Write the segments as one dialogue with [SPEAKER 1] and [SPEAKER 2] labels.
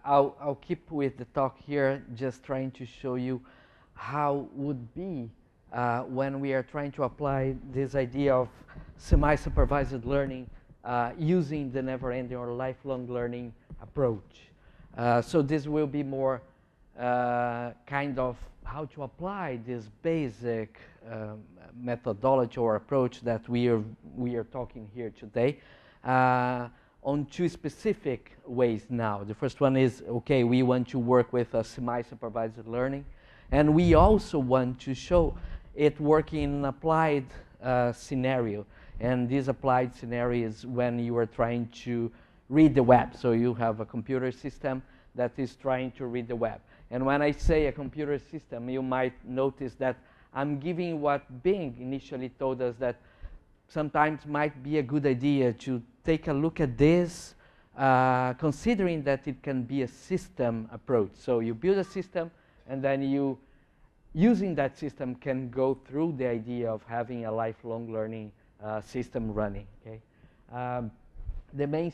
[SPEAKER 1] I'll keep with the talk here, just trying to show you how would be when we are trying to apply this idea of semi-supervised learning using the never-ending or lifelong learning approach. So this will be more kind of how to apply this basic methodology or approach that we are talking here today on two specific ways now. The first one is, okay, we want to work with a semi-supervised learning, and we also want to show it working in an applied scenario. And this applied scenario is when you are trying to read the web. So you have a computer system that is trying to read the web. And when I say a computer system, you might notice that I'm giving what Bing initially told us that sometimes might be a good idea to take a look at this, considering that it can be a system approach. So you build a system, and then you, using that system, can go through the idea of having a lifelong learning system running. Okay, the main,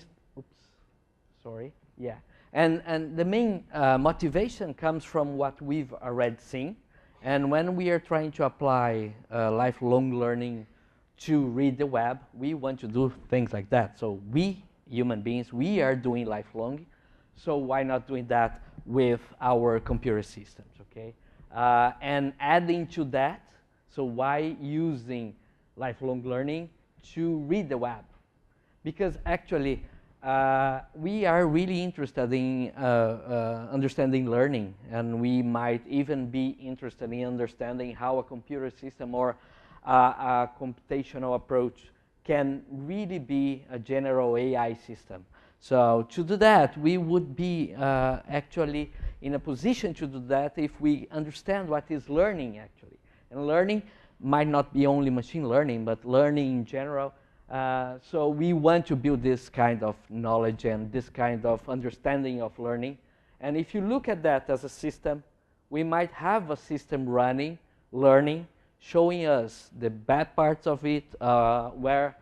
[SPEAKER 1] and the main motivation comes from what we've already seen. And when we are trying to apply lifelong learning to read the web, we want to do things like that. So we, human beings, we are doing lifelong, so why not doing that with our computer systems, okay? And adding to that, so why using lifelong learning to read the web? Because actually, we are really interested in understanding learning, and we might even be interested in understanding how a computer system or a computational approach can really be a general AI system. So to do that, we would be actually in a position to do that if we understand what is learning actually. And learning might not be only machine learning, but learning in general. So we want to build this kind of knowledge and this kind of understanding of learning. And if you look at that as a system, we might have a system running, learning, showing us the bad parts of it, where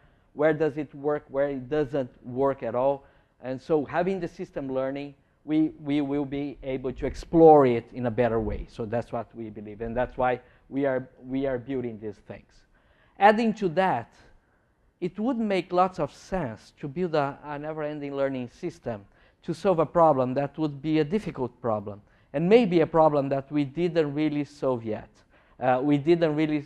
[SPEAKER 1] does it work, where it doesn't work at all. And so having the system learning, we will be able to explore it in a better way. So that's what we believe, and that's why we are building these things. Adding to that, it would make lots of sense to build a never-ending learning system to solve a problem that would be a difficult problem, and maybe a problem that we didn't really solve yet. We didn't really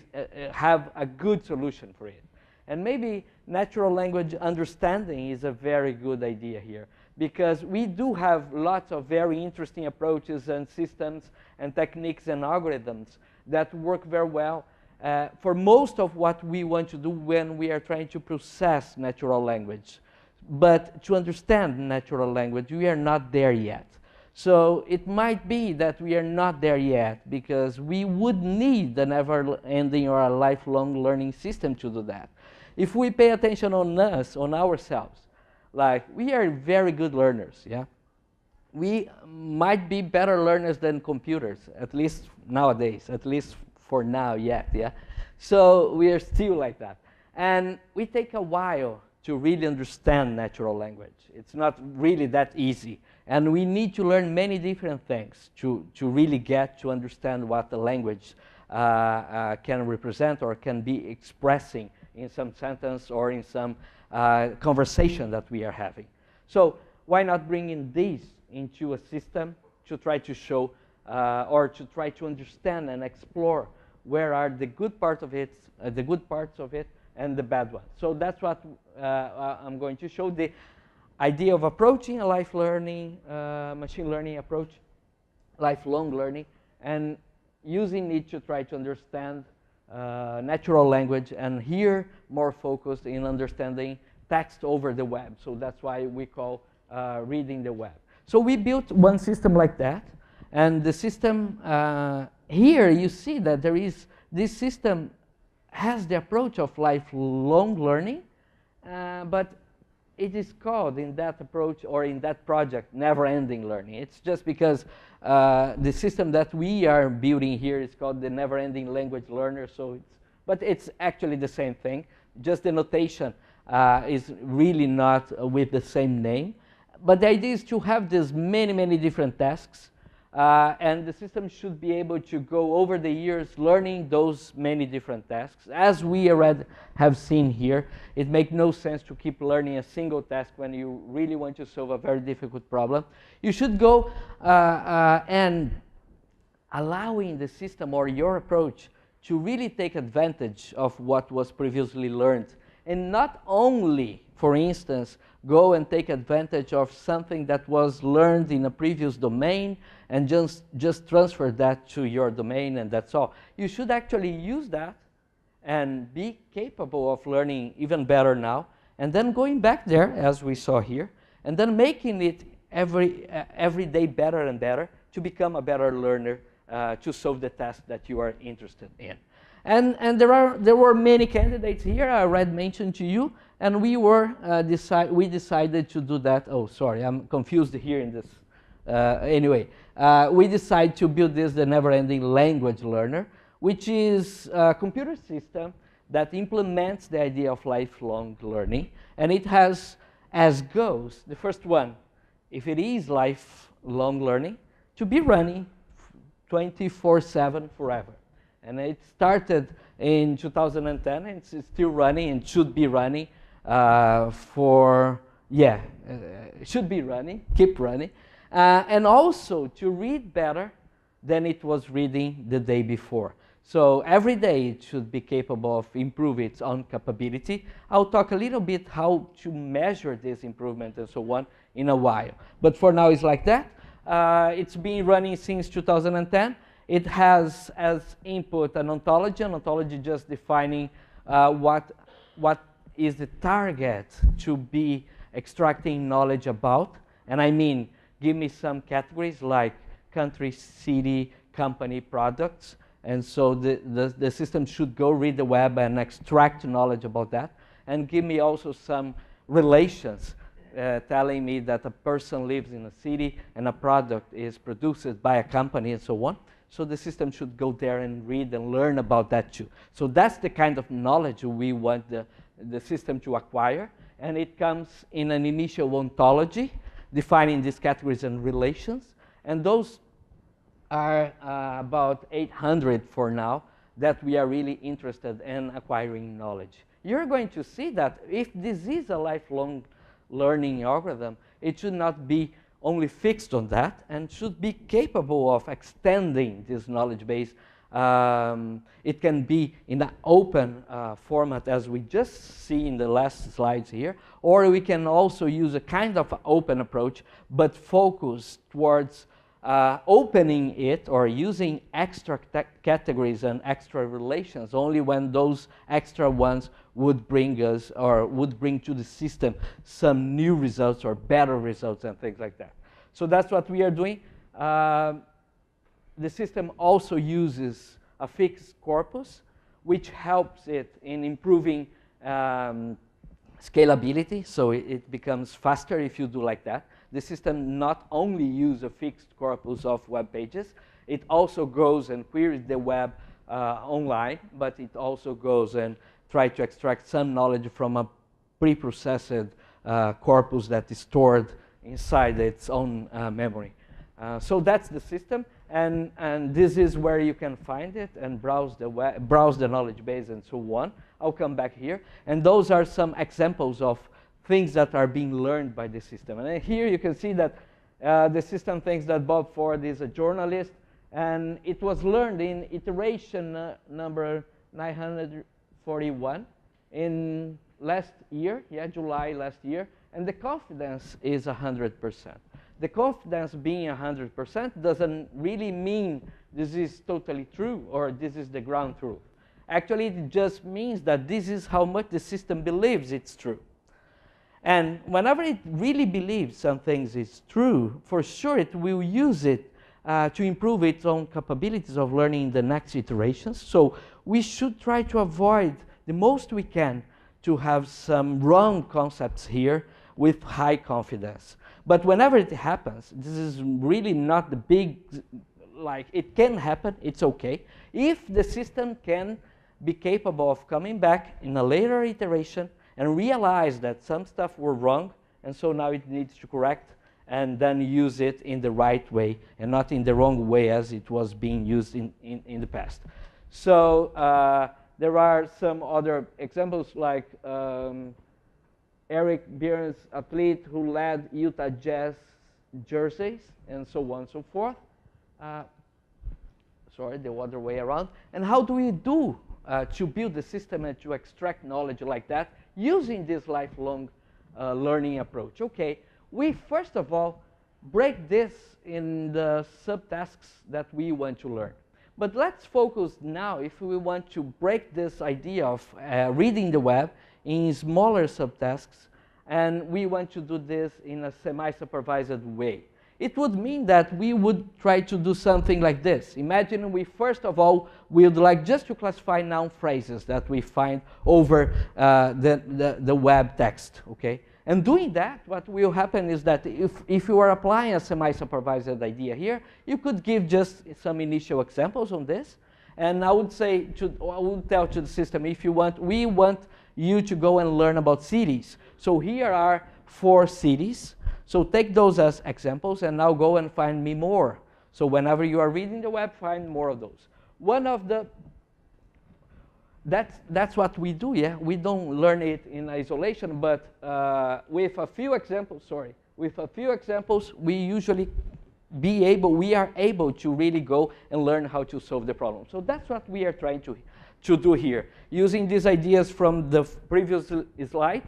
[SPEAKER 1] have a good solution for it. And maybe natural language understanding is a very good idea here, because we do have lots of very interesting approaches and systems and techniques and algorithms that work very well for most of what we want to do when we are trying to process natural language. But to understand natural language, we are not there yet. So it might be that we are not there yet, because we would need a never-ending or a lifelong learning system to do that. If we pay attention on us, on ourselves, like we are very good learners, yeah? We might be better learners than computers, at least nowadays, at least for now yet, yeah? So we are still like that. And we take a while to really understand natural language. It's not really that easy. And we need to learn many different things to really get to understand what the language can represent or can be expressing in some sentence or in some conversation that we are having. So why not bring in this into a system to try to show or to try to understand and explore where are the good parts of it, and the bad ones. So that's what I'm going to show, the idea of approaching a machine learning approach, lifelong learning, and using it to try to understand natural language, and here more focused in understanding text over the web. So that's why we call reading the web. So we built one system like that, and the system here you see that there is, this system has the approach of lifelong learning, but it is called in that approach or in that project never-ending learning. It's just because the system that we are building here is called the never-ending language learner. So but it's actually the same thing. Just the notation is really not with the same name. but the idea is to have these many different tasks, and the system should be able to go over the years learning those many different tasks. As we already have seen here, it makes no sense to keep learning a single task when you really want to solve a very difficult problem. You should go and allowing the system or your approach to really take advantage of what was previously learned, and not only, for instance, go and take advantage of something that was learned in a previous domain and just transfer that to your domain and that's all. You should actually use that and be capable of learning even better now, and then going back there, as we saw here, and then making it every day better and better to become a better learner to solve the task that you are interested in. And there were many candidates here I already mentioned to you, and we decided to do that. Oh, sorry, I'm confused here in this. Anyway, we decided to build the Neverending language learner, which is a computer system that implements the idea of lifelong learning, and it has as goals, the first one, if it is lifelong learning, to be running 24/7 forever. And it started in 2010, and it's still running and should be running should be running, keep running. And also to read better than it was reading the day before. So every day it should be capable of improving its own capability. I'll talk a little bit how to measure this improvement and so on in a while. But for now it's like that. It's been running since 2010. It has as input an ontology just defining what is the target to be extracting knowledge about. And I mean, give me some categories like country, city, company, products. And so the system should go read the web and extract knowledge about that. And give me also some relations telling me that a person lives in a city and a product is produced by a company and so on. So the system should go there and read and learn about that too. So that's the kind of knowledge we want the system to acquire. And it comes in an initial ontology, defining these categories and relations. And those are about 800 for now that we are really interested in acquiring knowledge. You're going to see that if this is a lifelong learning algorithm, it should not be only fixed on that and should be capable of extending this knowledge base. It can be in an open format, as we just see in the last slides here, or we can also use a kind of open approach, but focus towards opening it or using extra categories and extra relations only when those extra ones would bring us or would bring to the system some new results or better results and things like that. So that's what we are doing. The system also uses a fixed corpus, which helps it in improving scalability, so it becomes faster if you do like that. The system not only uses a fixed corpus of web pages, it also goes and queries the web online, but it also goes and tries to extract some knowledge from a pre-processed corpus that is stored inside its own memory. So that's the system, and this is where you can find it and browse the knowledge base and so on. I'll come back here, and those are some examples of things that are being learned by the system. And here you can see that the system thinks that Bob Ford is a journalist, and it was learned in iteration number 941 in last year, July last year, and the confidence is 100%. The confidence being 100% doesn't really mean this is totally true or this is the ground truth. Actually, it just means that this is how much the system believes it's true. And whenever it really believes some things is true, for sure it will use it to improve its own capabilities of learning in the next iterations. So we should try to avoid the most we can to have some wrong concepts here with high confidence. But whenever it happens, this is really not the big, like it can happen, it's okay. If the system can be capable of coming back in a later iteration and realize that some stuff were wrong, and so now it needs to correct, and then use it in the right way and not in the wrong way as it was being used in the past. So there are some other examples like Eric Bier's athlete who led Utah Jazz jerseys and so on and so forth. Sorry, the other way around. And how do we do to build the system and to extract knowledge like that using this lifelong learning approach? Okay, we first of all break this in the subtasks that we want to learn. But let's focus now, if we want to break this idea of reading the web in smaller subtasks, and we want to do this in a semi-supervised way. It would mean that we would try to do something like this. Imagine we first of all would like just to classify noun phrases that we find over the web text, okay? And doing that, what will happen is that if you are applying a semi-supervised idea here, you could give just some initial examples on this. And I would say, I would tell to the system, if you want, we want you to go and learn about cities. So here are 4 cities. So take those as examples and now go and find me more. So whenever you are reading the web, find more of those. One of the, that's what we do, yeah? We don't learn it in isolation, but with a few examples, we usually we are able to really go and learn how to solve the problem. So that's what we are trying to do here. Using these ideas from the previous slide,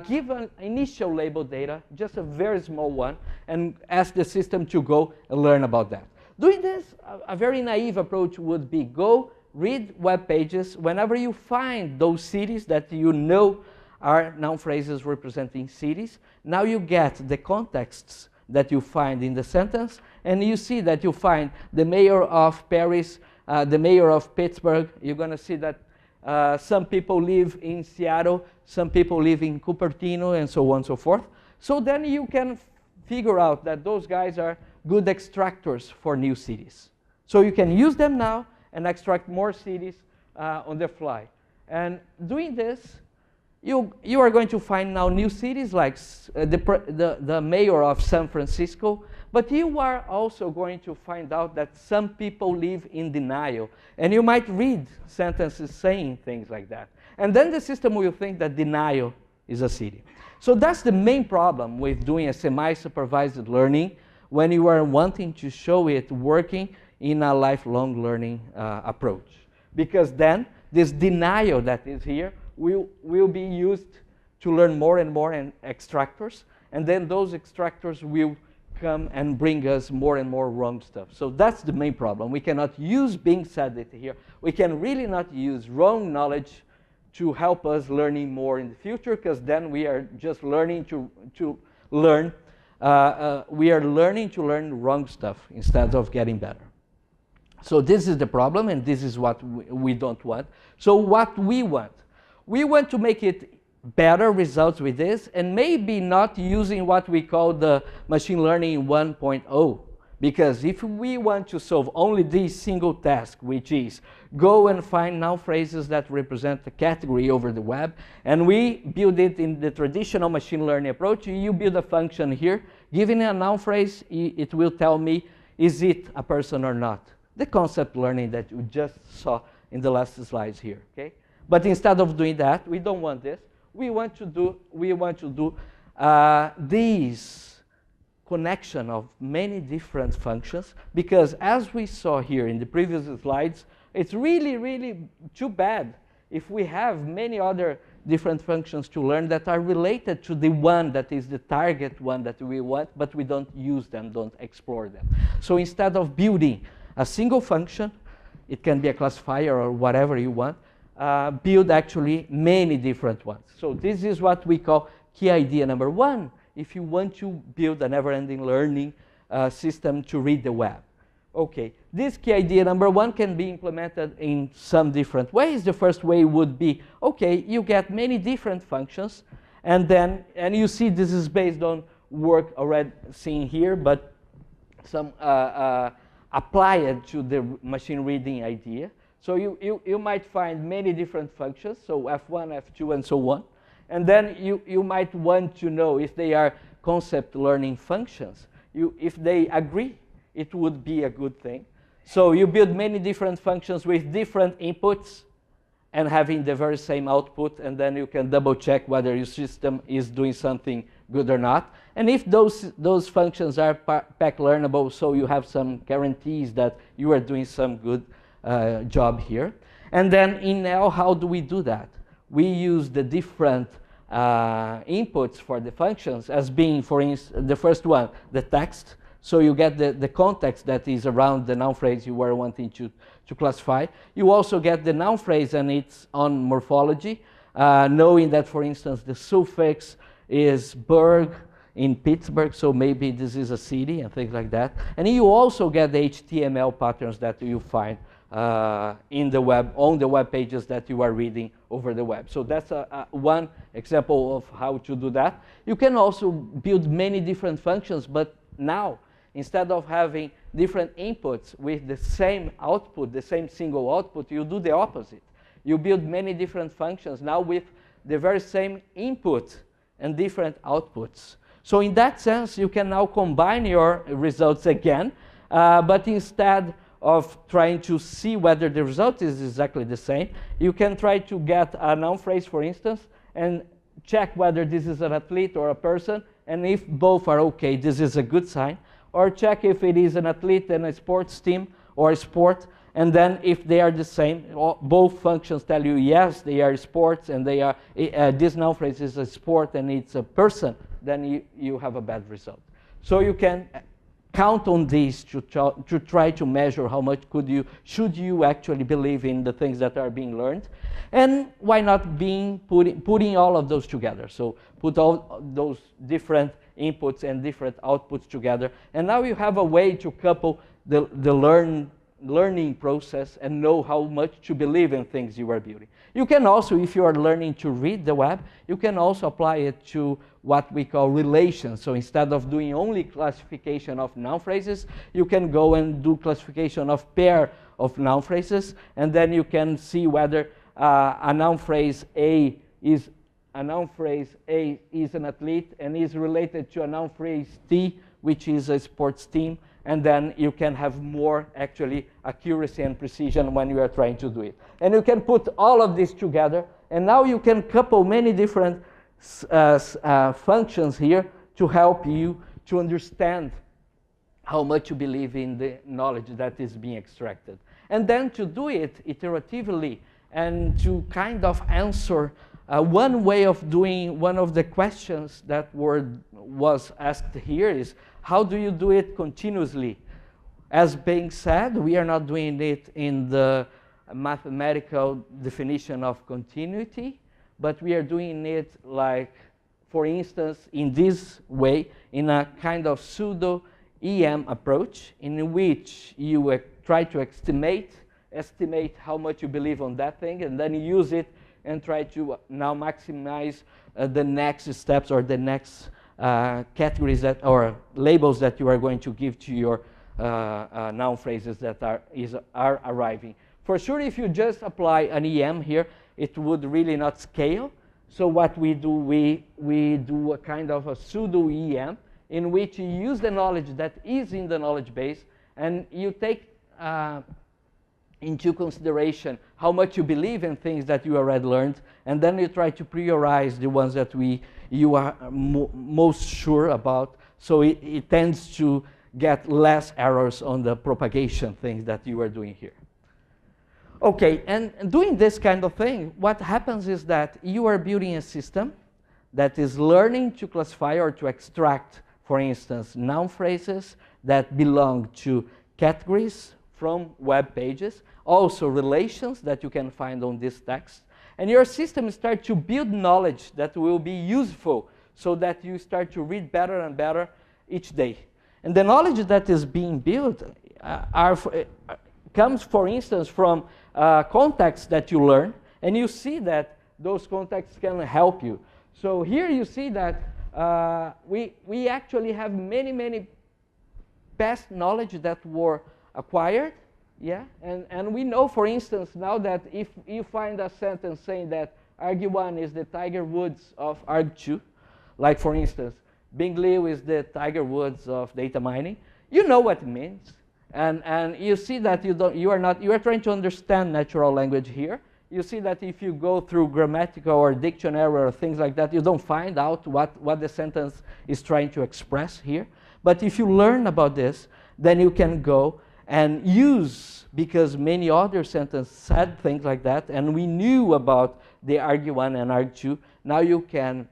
[SPEAKER 1] give an initial label data, just a very small one, and ask the system to go and learn about that. Doing this, a very naive approach would be go read web pages. Whenever you find those cities that you know are noun phrases representing cities, now you get the contexts that you find in the sentence, and you see that you find the mayor of Paris, the mayor of Pittsburgh. You're going to see that some people live in Seattle, some people live in Cupertino, and so on and so forth. So then you can figure out that those guys are good extractors for new cities. So you can use them now and extract more cities on the fly. And doing this, you are going to find now new cities like the mayor of San Francisco, but you are also going to find out that some people live in denial. And you might read sentences saying things like that. And then the system will think that denial is a city. So that's the main problem with doing a semi-supervised learning when you are wanting to show it working in a lifelong learning approach. Because then this denial that is here will be used to learn more and more extractors, and then those extractors will come and bring us more and more wrong stuff. So that's the main problem. We cannot use being said here. We can really not use wrong knowledge to help us learning more in the future, because then we are just learning to learn. We are learning to learn wrong stuff instead of getting better. So this is the problem, and this is what we don't want. So what we want to make it better results with this, and maybe not using what we call the machine learning 1.0. Because if we want to solve only this single task, which is go and find noun phrases that represent the category over the web, and we build it in the traditional machine learning approach, you build a function here, giving a noun phrase, it will tell me, is it a person or not? The concept learning that you just saw in the last slides here, okay? But instead of doing that, we don't want this. We want to do this connection of many different functions, because as we saw here in the previous slides, it's really, really too bad if we have many other different functions to learn that are related to the one that is the target one that we want, but we don't use them, don't explore them. So instead of building a single function, it can be a classifier or whatever you want, build actually many different ones. So this is what we call key idea number 1, if you want to build a never-ending learning system to read the web. Okay, this key idea number 1 can be implemented in some different ways. The first way would be, okay, you get many different functions, and you see this is based on work already seen here, but some applied to the machine reading idea. So you might find many different functions, so F1, F2, and so on. And then you might want to know if they are concept learning functions, if they agree, it would be a good thing. So you build many different functions with different inputs and having the very same output, and then you can double check whether your system is doing something good or not. And if those functions are pack learnable, so you have some guarantees that you are doing some good job here. And then in L, how do we do that? We use the different inputs for the functions as being, for instance, the first one, the text. So you get the context that is around the noun phrase you were wanting to classify. You also get the noun phrase and its own morphology, knowing that, for instance, the suffix is Berg in Pittsburgh, so maybe this is a city and things like that. And you also get the HTML patterns that you find in the web, on the web pages that you are reading over the web. So that's one example of how to do that. You can also build many different functions, but now, instead of having different inputs with the same output, the same single output, you do the opposite. You build many different functions now with the very same input and different outputs. So in that sense, you can now combine your results again, but instead of trying to see whether the result is exactly the same, you can try to get a noun phrase, for instance, and check whether this is an athlete or a person, and if both are okay, this is a good sign. Or check if it is an athlete and a sports team or a sport, and then if they are the same, both functions tell you yes, they are sports, and they are this noun phrase is a sport and it's a person, then you have a bad result. So you can count on these to try to measure how much should you actually believe in the things that are being learned, and why not putting all of those together. So put all those different inputs and different outputs together, and now you have a way to couple the learning process and know how much to believe in things you are building. You can also, if you are learning to read the web, you can also apply it to what we call relations. So instead of doing only classification of noun phrases, you can go and do classification of pair of noun phrases, and then you can see whether a noun phrase A is an athlete and is related to a noun phrase T, which is a sports team, and then you can have more actually accuracy and precision when you are trying to do it. And you can put all of this together, and now you can couple many different functions here to help you to understand how much you believe in the knowledge that is being extracted. And then to do it iteratively and to kind of answer one way of doing one of the questions that was asked here is, how do you do it continuously? As being said, we are not doing it in the mathematical definition of continuity, but we are doing it like, for instance, in this way, in a kind of pseudo-EM approach, in which you try to estimate how much you believe on that thing, and then use it and try to now maximize the next steps or the next categories that or labels that you are going to give to your noun phrases that are arriving. For sure, if you just apply an EM here, it would really not scale. So what we do, we do a kind of a pseudo-EM in which you use the knowledge that is in the knowledge base, and you take into consideration how much you believe in things that you already learned, and then you try to prioritize the ones that you are most sure about, so it tends to get less errors on the propagation things that you are doing here. Okay, and doing this kind of thing, what happens is that you are building a system that is learning to classify or to extract, for instance, noun phrases that belong to categories from web pages, also relations that you can find on this text. And your system starts to build knowledge that will be useful so that you start to read better and better each day. And the knowledge that is being built comes, for instance, from contexts that you learn, and you see that those contexts can help you. So here you see that we actually have many past knowledge that were acquired, yeah, and we know, for instance, now that if you find a sentence saying that arg1 is the Tiger Woods of arg2, like for instance, Bing Liu is the Tiger Woods of data mining. You know what it means. And you see that you are trying to understand natural language here. You see that if you go through grammatical or dictionary or things like that, you don't find out what the sentence is trying to express here. But if you learn about this, then you can go and use, because many other sentences said things like that, and we knew about the arg1 and arg2. Now you can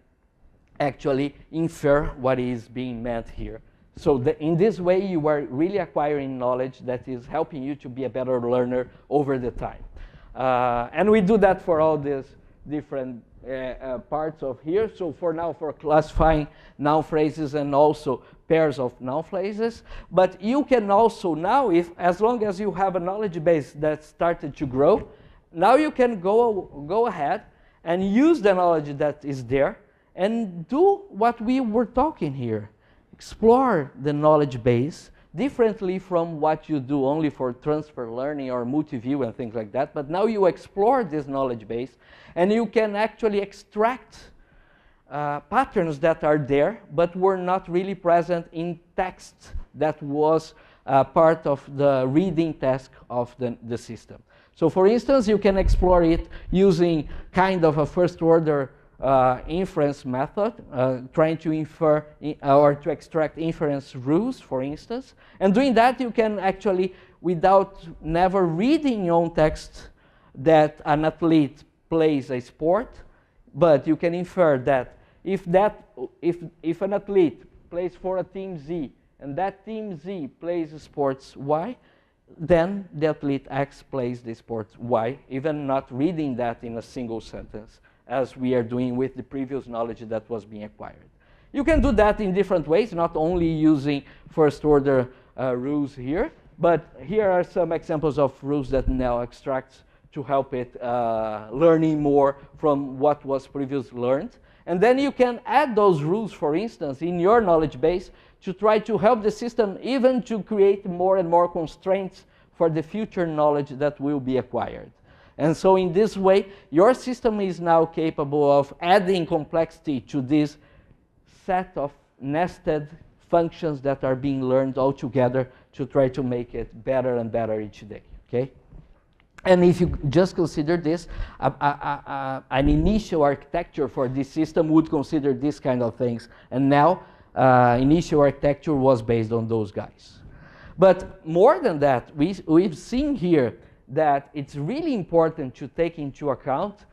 [SPEAKER 1] actually infer what is being meant here. So in this way, you are really acquiring knowledge that is helping you to be a better learner over the time. And we do that for all these different parts of here. So for now, for classifying noun phrases and also pairs of noun phrases. But you can also now, as long as you have a knowledge base that started to grow, now you can go ahead and use the knowledge that is there and do what we were talking here. Explore the knowledge base differently from what you do only for transfer learning or multi-view and things like that. But now you explore this knowledge base and you can actually extract patterns that are there but were not really present in text that was part of the reading task of the system. So for instance, you can explore it using kind of a first order inference method, trying to infer or to extract inference rules, for instance. And doing that, you can actually, without never reading your own text that an athlete plays a sport, but you can infer that if an athlete plays for a team Z and that team Z plays sports Y, then the athlete X plays the sport Y, even not reading that in a single sentence, as we are doing with the previous knowledge that was being acquired. You can do that in different ways, not only using first order rules here, but here are some examples of rules that now extracts to help it learning more from what was previously learned. And then you can add those rules, for instance, in your knowledge base to try to help the system even to create more and more constraints for the future knowledge that will be acquired. And so in this way, your system is now capable of adding complexity to this set of nested functions that are being learned all together to try to make it better and better each day, okay? And if you just consider this, an initial architecture for this system would consider these kind of things. And now, initial architecture was based on those guys. But more than that, we've seen here that it's really important to take into account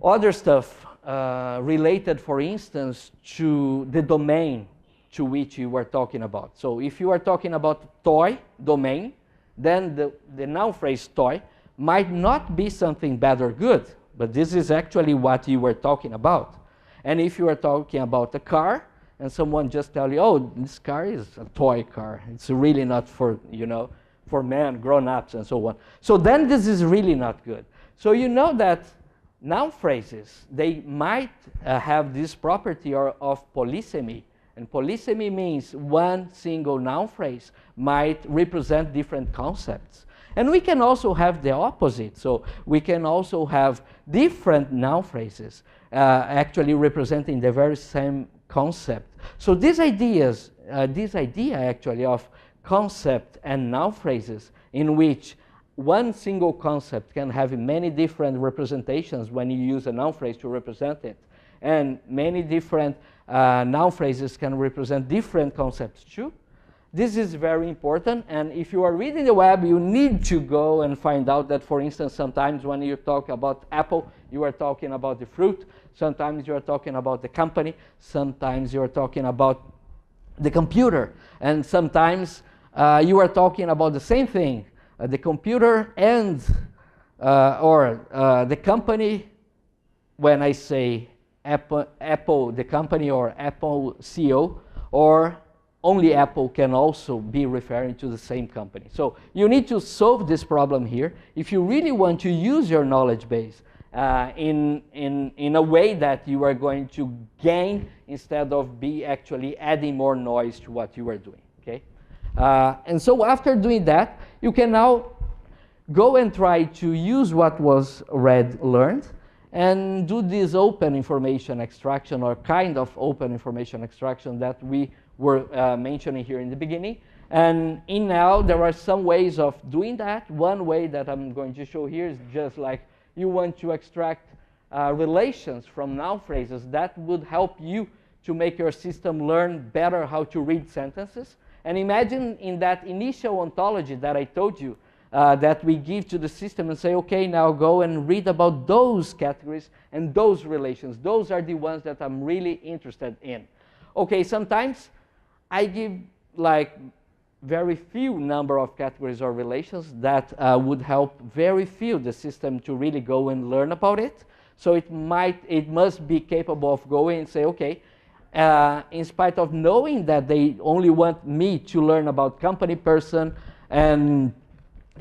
[SPEAKER 1] other stuff related, for instance, to the domain to which you are talking about. So if you are talking about toy domain, then the noun phrase toy might not be something bad or good, but this is actually what you were talking about. And if you are talking about a car, and someone just tell you, oh, this car is a toy car, it's really not for, you know, for men, grown-ups, and so on. So then this is really not good. So you know that noun phrases, they might have this property of polysemy. And polysemy means one single noun phrase might represent different concepts. And we can also have the opposite. So we can also have different noun phrases actually representing the very same concept. So this idea actually of concept and noun phrases in which one single concept can have many different representations when you use a noun phrase to represent it, and many different noun phrases can represent different concepts too. This is very important, and if you are reading the web, you need to go and find out that, for instance, sometimes when you talk about apple, you are talking about the fruit, sometimes you are talking about the company, sometimes you are talking about the computer, and sometimes you are talking about the same thing, the computer and or the company. When I say Apple, the company, or Apple CEO, or only Apple can also be referring to the same company. So you need to solve this problem here if you really want to use your knowledge base in a way that you are going to gain instead of be actually adding more noise to what you are doing, okay? And so after doing that, you can now go and try to use what was learned, and do this open information extraction, or kind of open information extraction that we were mentioning here in the beginning. And in now, there are some ways of doing that. One way that I'm going to show here is just like you want to extract relations from noun phrases. That would help you to make your system learn better how to read sentences. And imagine in that initial ontology that I told you, that we give to the system and say, okay, now go and read about those categories and those relations. Those are the ones that I'm really interested in. Okay, sometimes I give like very few number of categories or relations that would help very few the system to really go and learn about it. So it must be capable of going and say, okay, in spite of knowing that they only want me to learn about company, person, and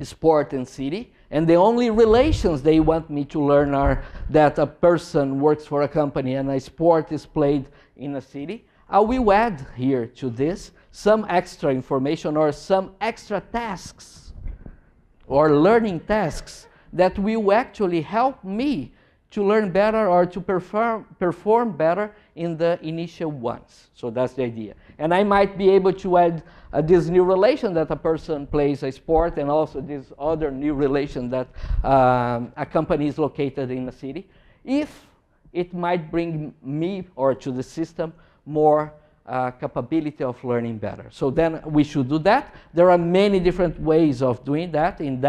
[SPEAKER 1] sport and city, and the only relations they want me to learn are that a person works for a company and a sport is played in a city, I will add here to this some extra information or some extra tasks or learning tasks that will actually help me to learn better or to perform better in the initial ones. So that's the idea. And I might be able to add this new relation that a person plays a sport, and also this other new relation that a company is located in a city, if it might bring me or to the system more capability of learning better. So then we should do that. There are many different ways of doing that. In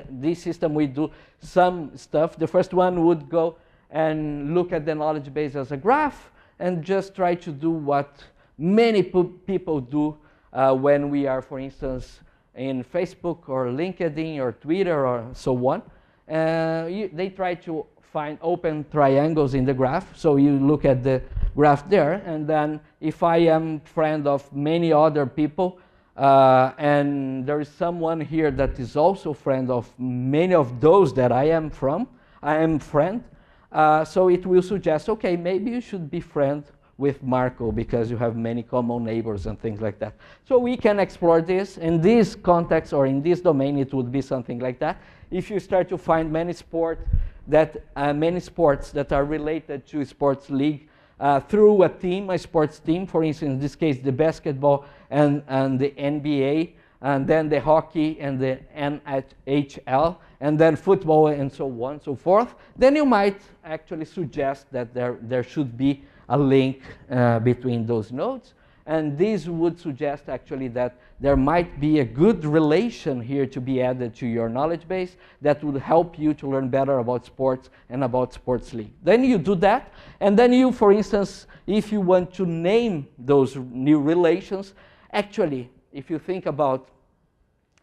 [SPEAKER 1] this system we do some stuff. The first one would go and look at the knowledge base as a graph and just try to do what many people do when we are, for instance, in Facebook or LinkedIn or Twitter or so on. They try to find open triangles in the graph. So you look at the graph there, and then if I am friend of many other people, and there is someone here that is also friend of many of those that I am friend, so it will suggest, okay, maybe you should be friend with Marco because you have many common neighbors and things like that. So we can explore this. In this context or in this domain, it would be something like that. If you start to find many sports that are related to sports league through a team, a sports team, for instance, in this case, the basketball and the NBA, and then the hockey and the NHL, and then football and so on and so forth, then you might actually suggest that there should be a link between those nodes. And this would suggest actually that there might be a good relation here to be added to your knowledge base that would help you to learn better about sports and about sports league. Then you do that, and then you, for instance, if you want to name those new relations, actually, if you think about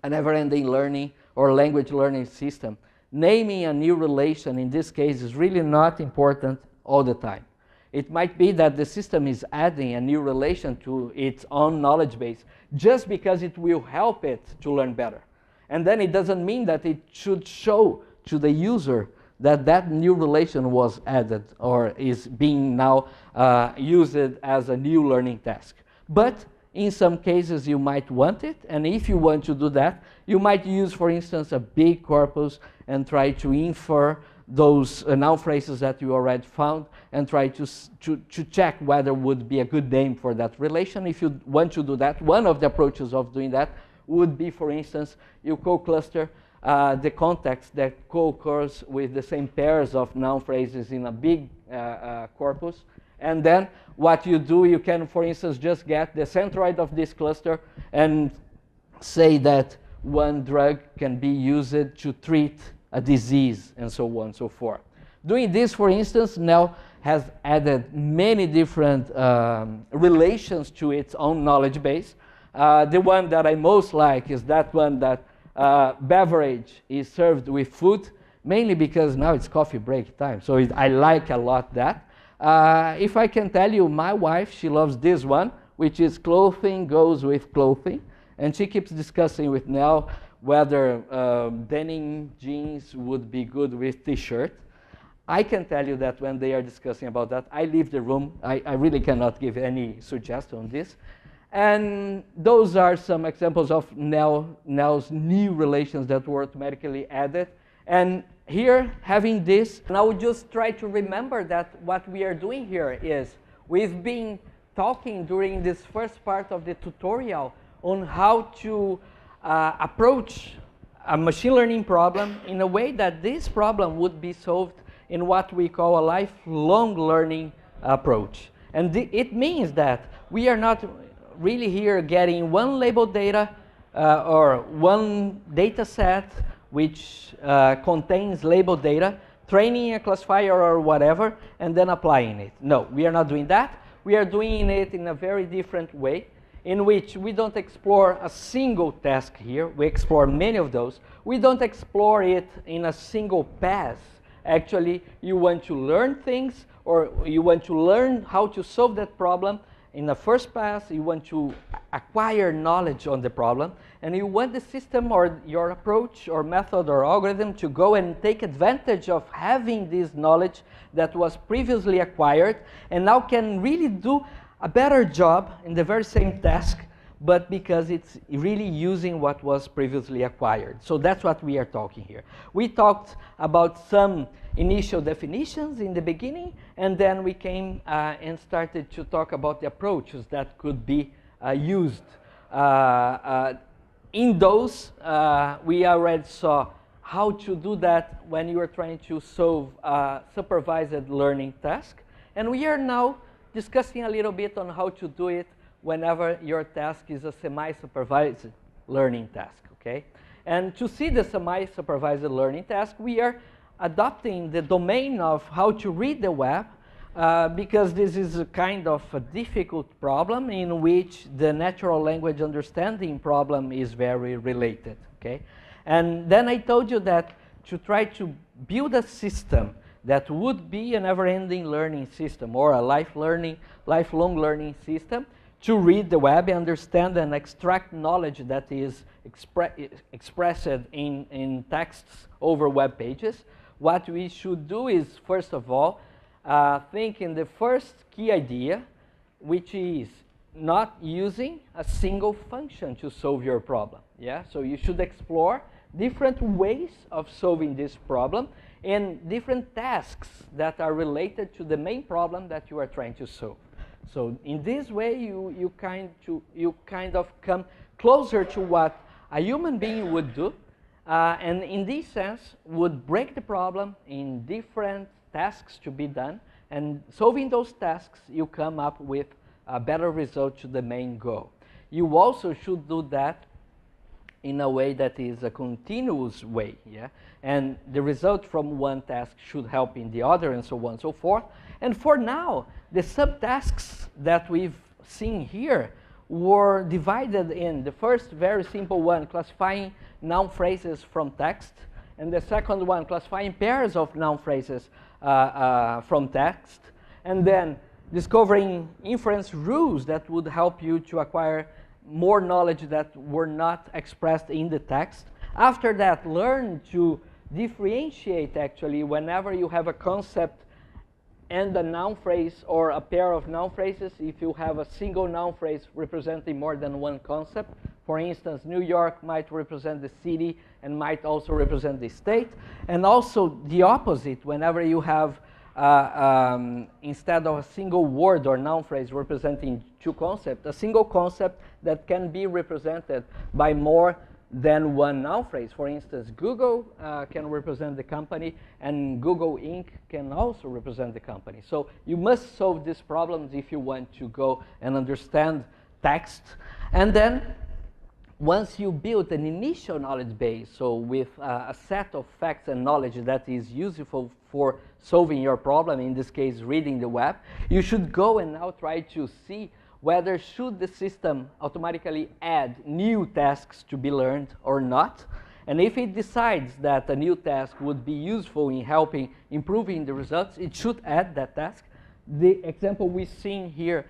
[SPEAKER 1] a never-ending learning or language learning system, naming a new relation in this case is really not important all the time. It might be that the system is adding a new relation to its own knowledge base just because it will help it to learn better. And then it doesn't mean that it should show to the user that that new relation was added or is being now used as a new learning task. But in some cases you might want it, and if you want to do that, you might use, for instance, a big corpus and try to infer those noun phrases that you already found and try to check whether would be a good name for that relation. If you want to do that, one of the approaches of doing that would be, for instance, you co-cluster the context that co-occurs with the same pairs of noun phrases in a big corpus. And then what you do, you can, for instance, just get the centroid of this cluster and say that one drug can be used to treat a disease, and so on and so forth. Doing this, for instance, now has added many different relations to its own knowledge base. The one that I most like is that one that beverage is served with food, mainly because now it's coffee break time, so I like a lot that. If I can tell you, my wife, she loves this one, which is clothing goes with clothing, and she keeps discussing with Nell whether denim jeans would be good with t-shirt. I can tell you that when they are discussing about that, I leave the room. I really cannot give any suggestion on this. And those are some examples of Nell's new relations that were automatically added. And here, having this, and I would just try to remember that what we are doing here is we've been talking during this first part of the tutorial on how to approach a machine learning problem in a way that this problem would be solved in what we call a lifelong learning approach. And it means that we are not really here getting one labeled data or one data set which contains labeled data, training a classifier or whatever, and then applying it. No, we are not doing that. We are doing it in a very different way, in which we don't explore a single task here. We explore many of those. We don't explore it in a single pass. Actually, you want to learn things, or you want to learn how to solve that problem in the first pass. You want to acquire knowledge on the problem, and you want the system or your approach or method or algorithm to go and take advantage of having this knowledge that was previously acquired and now can really do a better job in the very same task, but because it's really using what was previously acquired. So that's what we are talking here. We talked about some initial definitions in the beginning, and then we came and started to talk about the approaches that could be used. In those, we already saw how to do that when you are trying to solve a supervised learning task. And we are now discussing a little bit on how to do it whenever your task is a semi-supervised learning task, okay? And to see the semi-supervised learning task, we are adopting the domain of how to read the web, because this is a kind of a difficult problem in which the natural language understanding problem is very related, okay? And then I told you that to try to build a system that would be a never-ending learning system or a lifelong learning system to read the web, understand and extract knowledge that is expressed in texts over web pages, what we should do is, first of all, think in the first key idea, which is not using a single function to solve your problem. Yeah? So you should explore different ways of solving this problem and different tasks that are related to the main problem that you are trying to solve. So in this way, you kind of come closer to what a human being would do, and in this sense would break the problem in different tasks to be done, and solving those tasks, you come up with a better result to the main goal. You also should do that in a way that is a continuous way, yeah? And the result from one task should help in the other, and so on and so forth. And for now, the subtasks that we've seen here were divided in the first very simple one, classifying noun phrases from text, and the second one, classifying pairs of noun phrases from text, and then discovering inference rules that would help you to acquire more knowledge that were not expressed in the text. After that, learn to differentiate actually whenever you have a concept and a noun phrase or a pair of noun phrases, if you have a single noun phrase representing more than one concept. For instance, New York might represent the city and might also represent the state. And also the opposite, whenever you have instead of a single word or noun phrase representing two concepts, a single concept that can be represented by more than one noun phrase. For instance, Google can represent the company, and Google Inc. can also represent the company. So you must solve these problems if you want to go and understand text. And then once you build an initial knowledge base, so with a set of facts and knowledge that is useful for solving your problem, in this case reading the web, you should go and now try to see whether should the system automatically add new tasks to be learned or not. And if it decides that a new task would be useful in helping improving the results, it should add that task. The example we've seen here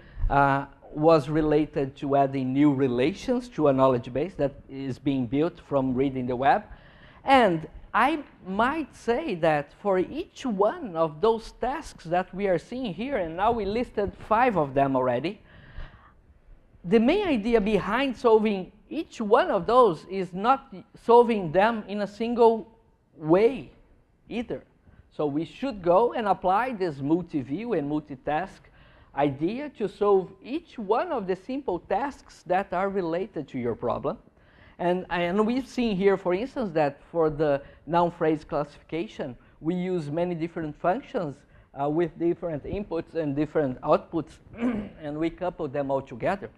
[SPEAKER 1] was related to adding new relations to a knowledge base that is being built from reading the web. And I might say that for each one of those tasks that we are seeing here, and now we listed 5 of them already, the main idea behind solving each one of those is not solving them in a single way. either. So we should go and apply this multi-view and multitask idea to solve each one of the simple tasks that are related to your problem. And we've seen here, for instance, that for the noun phrase classification, we use many different functions with different inputs and different outputs, and we couple them all together,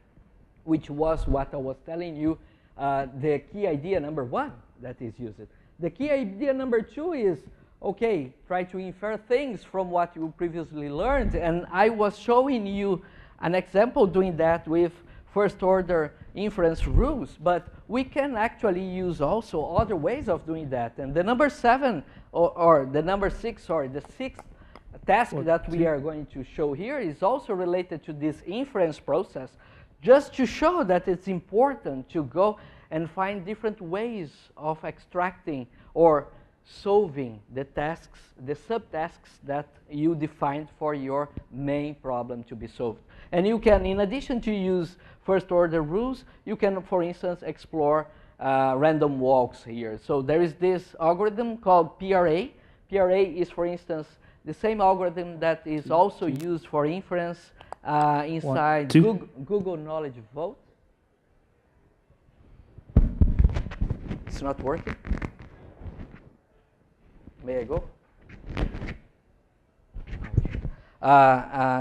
[SPEAKER 1] which was what I was telling you, the key idea number 1 that is used. The key idea number 2 is, okay, try to infer things from what you previously learned. And I was showing you an example doing that with first order inference rules, but we can actually use also other ways of doing that. And the number 7, or the number 6, sorry, the 6th task that we are going to show here is also related to this inference process, just to show that it's important to go and find different ways of extracting or solving the tasks, the subtasks that you defined for your main problem to be solved. And you can, in addition to use first order rules, you can, for instance, explore random walks here. So there is this algorithm called PRA. PRA is, for instance, the same algorithm that is also used for inference inside Google Knowledge Vault. It's not working. May I go?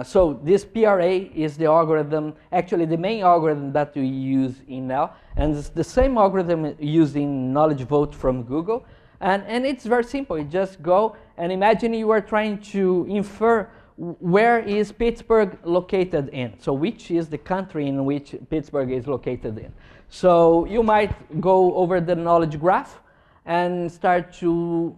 [SPEAKER 1] So this PRA is the algorithm, actually the main algorithm that we use in now, and it's the same algorithm used in Knowledge Vault from Google, and it's very simple. You just go and imagine you are trying to infer where is Pittsburgh located in, so which is the country in which Pittsburgh is located in. So you might go over the knowledge graph and start to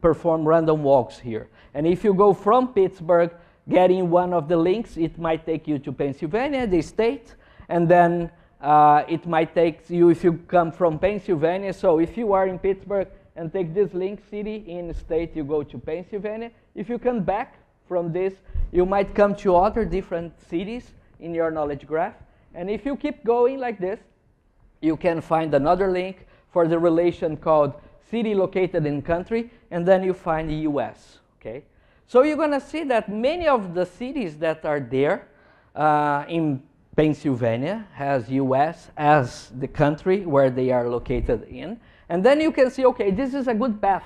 [SPEAKER 1] perform random walks here. And if you go from Pittsburgh, getting one of the links, it might take you to Pennsylvania, the state, and then it might take you, if you come from Pennsylvania, so if you are in Pittsburgh and take this link, city in state, you go to Pennsylvania. If you come back from this, you might come to other different cities in your knowledge graph. And if you keep going like this, you can find another link for the relation called city located in country, and then you find the US, okay? So you're gonna see that many of the cities that are there in Pennsylvania has US as the country where they are located in. And then you can see, okay, this is a good path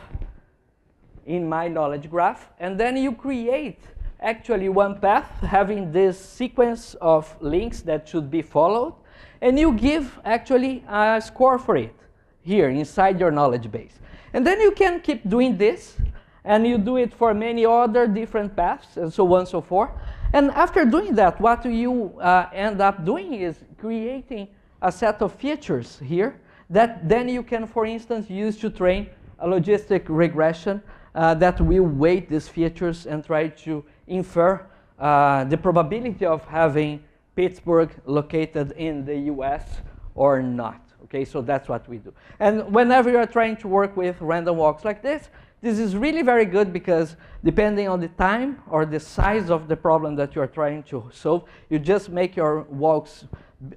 [SPEAKER 1] in my knowledge graph. And then you create actually one path having this sequence of links that should be followed. And you give actually a score for it here inside your knowledge base. And then you can keep doing this, and you do it for many other different paths, and so on and so forth. And after doing that, what you end up doing is creating a set of features here that then you can, for instance, use to train a logistic regression that will weight these features and try to infer the probability of having Pittsburgh located in the US or not. Okay, so that's what we do. And whenever you are trying to work with random walks like this is really very good, because depending on the time or the size of the problem that you are trying to solve, you just make your walks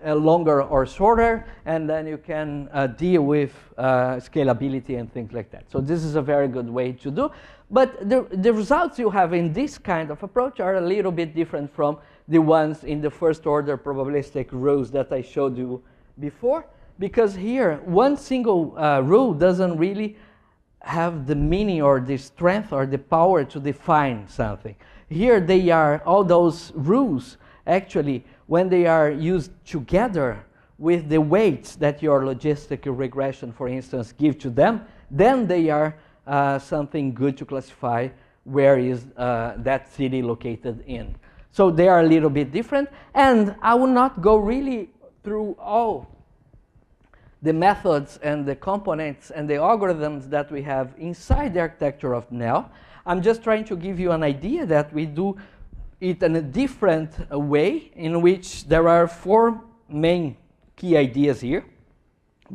[SPEAKER 1] longer or shorter, and then you can deal with scalability and things like that. So this is a very good way to do. But the results you have in this kind of approach are a little bit different from the ones in the first order probabilistic rules that I showed you before. Because here, one single rule doesn't really have the meaning or the strength or the power to define something. Here they are, all those rules, actually, when they are used together with the weights that your logistic regression, for instance, give to them, then they are something good to classify where is that city located in. So they are a little bit different, and I will not go really through all the methods and the components and the algorithms that we have inside the architecture of NEL. I'm just trying to give you an idea that we do it in a different way, in which there are 4 main key ideas here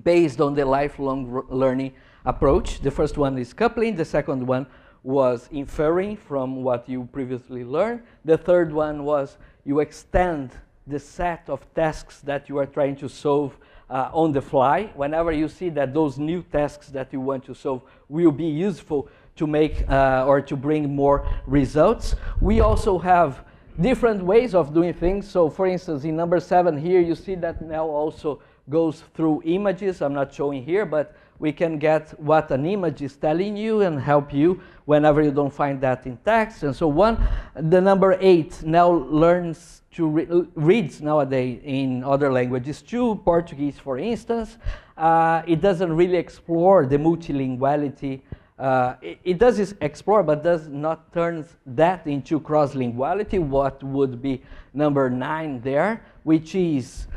[SPEAKER 1] based on the lifelong learning approach. The first one is coupling. The second one was inferring from what you previously learned. The third one was you extend the set of tasks that you are trying to solve on the fly. Whenever you see that those new tasks that you want to solve will be useful to make or to bring more results. We also have different ways of doing things. So for instance, in number 7 here, you see that now also goes through images. I'm not showing here, but we can get what an image is telling you and help you whenever you don't find that in text and so on. The number 8 now learns to reads nowadays in other languages too, Portuguese for instance. It doesn't really explore the multilinguality. It does explore, but does not turn that into cross-linguality, what would be number 9 there, which is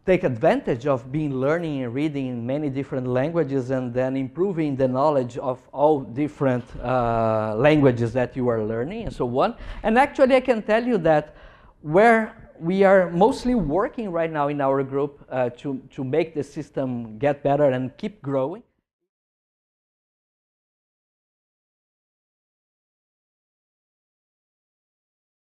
[SPEAKER 1] take advantage of being learning and reading in many different languages and then improving the knowledge of all different languages that you are learning and so on. And actually I can tell you that where we are mostly working right now in our group to make the system get better and keep growing